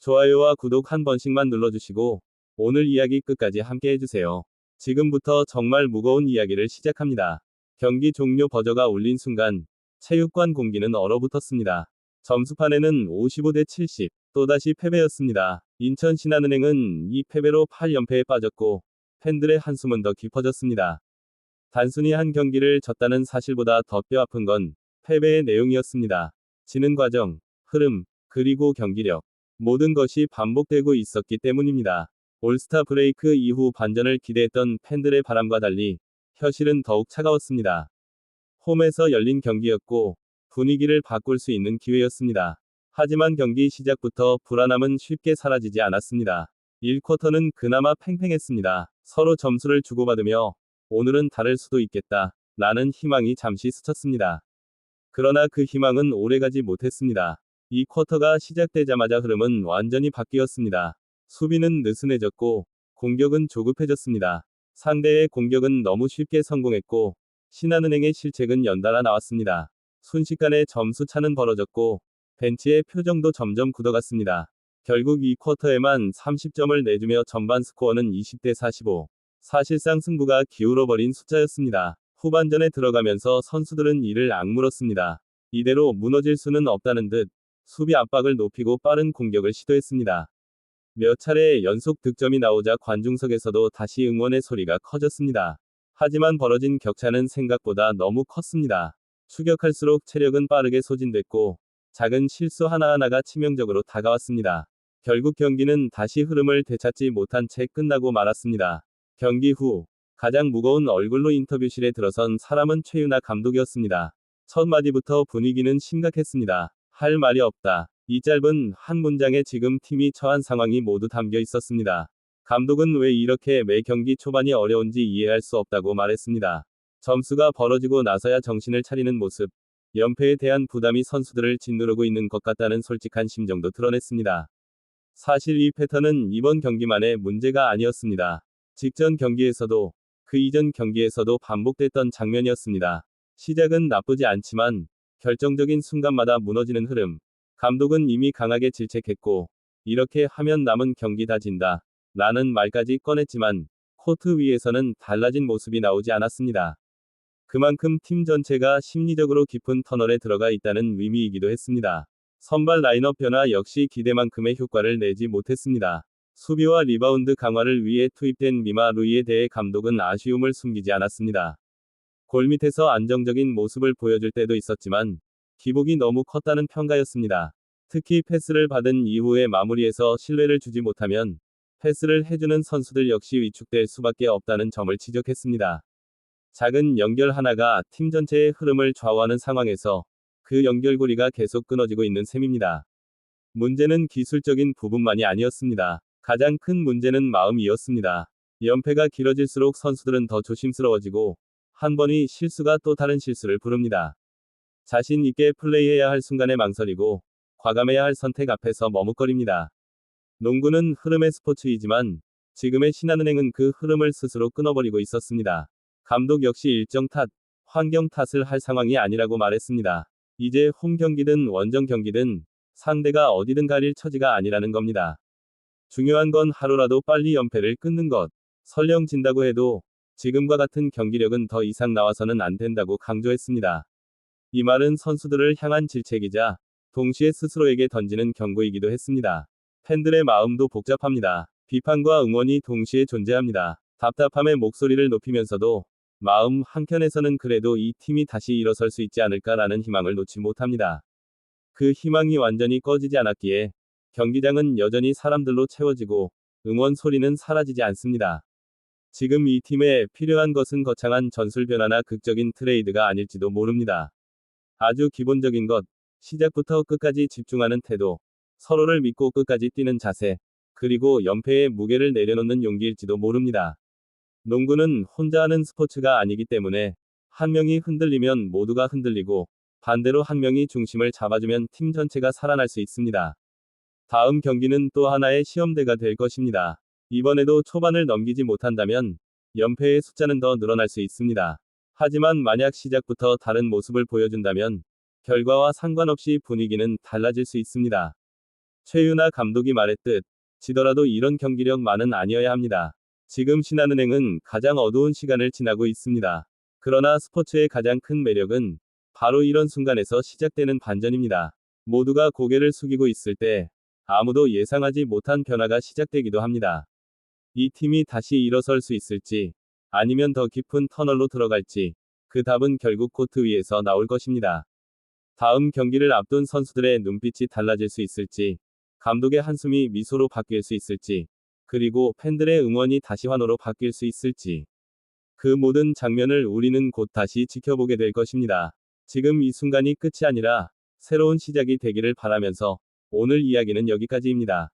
좋아요와 구독 한 번씩만 눌러주시고 오늘 이야기 끝까지 함께 해주세요. 지금부터 정말 무거운 이야기를 시작합니다. 경기 종료 버저가 울린 순간 체육관 공기는 얼어붙었습니다. 점수판에는 55대 70, 또다시 패배였습니다. 인천 신한은행은 이 패배로 8연패에 빠졌고 팬들의 한숨은 더 깊어졌습니다. 단순히 한 경기를 졌다는 사실보다 더 뼈아픈 건 패배의 내용이었습니다. 지는 과정, 흐름, 그리고 경기력, 모든 것이 반복되고 있었기 때문입니다. 올스타 브레이크 이후 반전을 기대했던 팬들의 바람과 달리 현실은 더욱 차가웠습니다. 홈에서 열린 경기였고 분위기를 바꿀 수 있는 기회였습니다. 하지만 경기 시작부터 불안함은 쉽게 사라지지 않았습니다. 1쿼터는 그나마 팽팽했습니다. 서로 점수를 주고받으며 오늘은 다를 수도 있겠다 라는 희망이 잠시 스쳤습니다. 그러나 그 희망은 오래가지 못했습니다. 2쿼터가 시작되자마자 흐름은 완전히 바뀌었습니다. 수비는 느슨해졌고 공격은 조급해졌습니다. 상대의 공격은 너무 쉽게 성공했고 신한은행의 실책은 연달아 나왔습니다. 순식간에 점수 차는 벌어졌고 벤치의 표정도 점점 굳어갔습니다. 결국 2쿼터에만 30점을 내주며 전반 스코어는 20대 45. 사실상 승부가 기울어버린 숫자였습니다. 후반전에 들어가면서 선수들은 이를 악물었습니다. 이대로 무너질 수는 없다는 듯 수비 압박을 높이고 빠른 공격을 시도했습니다. 몇 차례 연속 득점이 나오자 관중석에서도 다시 응원의 소리가 커졌습니다. 하지만 벌어진 격차는 생각보다 너무 컸습니다. 추격할수록 체력은 빠르게 소진됐고 작은 실수 하나하나가 치명적으로 다가왔습니다. 결국 경기는 다시 흐름을 되찾지 못한 채 끝나고 말았습니다. 경기 후 가장 무거운 얼굴로 인터뷰실에 들어선 사람은 최윤아 감독이었습니다. 첫 마디부터 분위기는 심각했습니다. 할 말이 없다. 이 짧은 한 문장에 지금 팀이 처한 상황이 모두 담겨 있었습니다. 감독은 왜 이렇게 매 경기 초반이 어려운지 이해할 수 없다고 말했습니다. 점수가 벌어지고 나서야 정신을 차리는 모습, 연패에 대한 부담이 선수들을 짓누르고 있는 것 같다는 솔직한 심정도 드러냈습니다. 사실 이 패턴은 이번 경기만의 문제가 아니었습니다. 직전 경기에서도 그 이전 경기에서도 반복됐던 장면이었습니다. 시작은 나쁘지 않지만 결정적인 순간마다 무너지는 흐름. 감독은 이미 강하게 질책했고 이렇게 하면 남은 경기 다 진다 라는 말까지 꺼냈지만 코트 위에서는 달라진 모습이 나오지 않았습니다. 그만큼 팀 전체가 심리적으로 깊은 터널에 들어가 있다는 의미이기도 했습니다. 선발 라인업 변화 역시 기대만큼의 효과를 내지 못했습니다. 수비와 리바운드 강화를 위해 투입된 미마 루이에 대해 감독은 아쉬움을 숨기지 않았습니다. 골밑에서 안정적인 모습을 보여줄 때도 있었지만 기복이 너무 컸다는 평가였습니다. 특히 패스를 받은 이후의 마무리에서 신뢰를 주지 못하면 패스를 해주는 선수들 역시 위축될 수밖에 없다는 점을 지적했습니다. 작은 연결 하나가 팀 전체의 흐름을 좌우하는 상황에서 그 연결고리가 계속 끊어지고 있는 셈입니다. 문제는 기술적인 부분만이 아니었습니다. 가장 큰 문제는 마음이었습니다. 연패가 길어질수록 선수들은 더 조심스러워지고 한 번의 실수가 또 다른 실수를 부릅니다. 자신 있게 플레이해야 할 순간에 망설이고 과감해야 할 선택 앞에서 머뭇거립니다. 농구는 흐름의 스포츠이지만 지금의 신한은행은 그 흐름을 스스로 끊어버리고 있었습니다. 감독 역시 일정 탓, 환경 탓을 할 상황이 아니라고 말했습니다. 이제 홈 경기든 원정 경기든 상대가 어디든 가릴 처지가 아니라는 겁니다. 중요한 건 하루라도 빨리 연패를 끊는 것. 설령 진다고 해도 지금과 같은 경기력은 더 이상 나와서는 안 된다고 강조했습니다. 이 말은 선수들을 향한 질책이자 동시에 스스로에게 던지는 경고이기도 했습니다. 팬들의 마음도 복잡합니다. 비판과 응원이 동시에 존재합니다. 답답함의 목소리를 높이면서도 마음 한켠에서는 그래도 이 팀이 다시 일어설 수 있지 않을까라는 희망을 놓지 못합니다. 그 희망이 완전히 꺼지지 않았기에 경기장은 여전히 사람들로 채워지고 응원 소리는 사라지지 않습니다. 지금 이 팀에 필요한 것은 거창한 전술 변화나 극적인 트레이드가 아닐지도 모릅니다. 아주 기본적인 것, 시작부터 끝까지 집중하는 태도, 서로를 믿고 끝까지 뛰는 자세, 그리고 연패의 무게를 내려놓는 용기일지도 모릅니다. 농구는 혼자 하는 스포츠가 아니기 때문에 한 명이 흔들리면 모두가 흔들리고 반대로 한 명이 중심을 잡아주면 팀 전체가 살아날 수 있습니다. 다음 경기는 또 하나의 시험대가 될 것입니다. 이번에도 초반을 넘기지 못한다면 연패의 숫자는 더 늘어날 수 있습니다. 하지만 만약 시작부터 다른 모습을 보여준다면 결과와 상관없이 분위기는 달라질 수 있습니다. 최윤아 감독이 말했듯 지더라도 이런 경기력만은 아니어야 합니다. 지금 신한은행은 가장 어두운 시간을 지나고 있습니다. 그러나 스포츠의 가장 큰 매력은 바로 이런 순간에서 시작되는 반전입니다. 모두가 고개를 숙이고 있을 때 아무도 예상하지 못한 변화가 시작되기도 합니다. 이 팀이 다시 일어설 수 있을지, 아니면 더 깊은 터널로 들어갈지, 그 답은 결국 코트 위에서 나올 것입니다. 다음 경기를 앞둔 선수들의 눈빛이 달라질 수 있을지, 감독의 한숨이 미소로 바뀔 수 있을지, 그리고 팬들의 응원이 다시 환호로 바뀔 수 있을지. 그 모든 장면을 우리는 곧 다시 지켜보게 될 것입니다. 지금 이 순간이 끝이 아니라 새로운 시작이 되기를 바라면서 오늘 이야기는 여기까지입니다.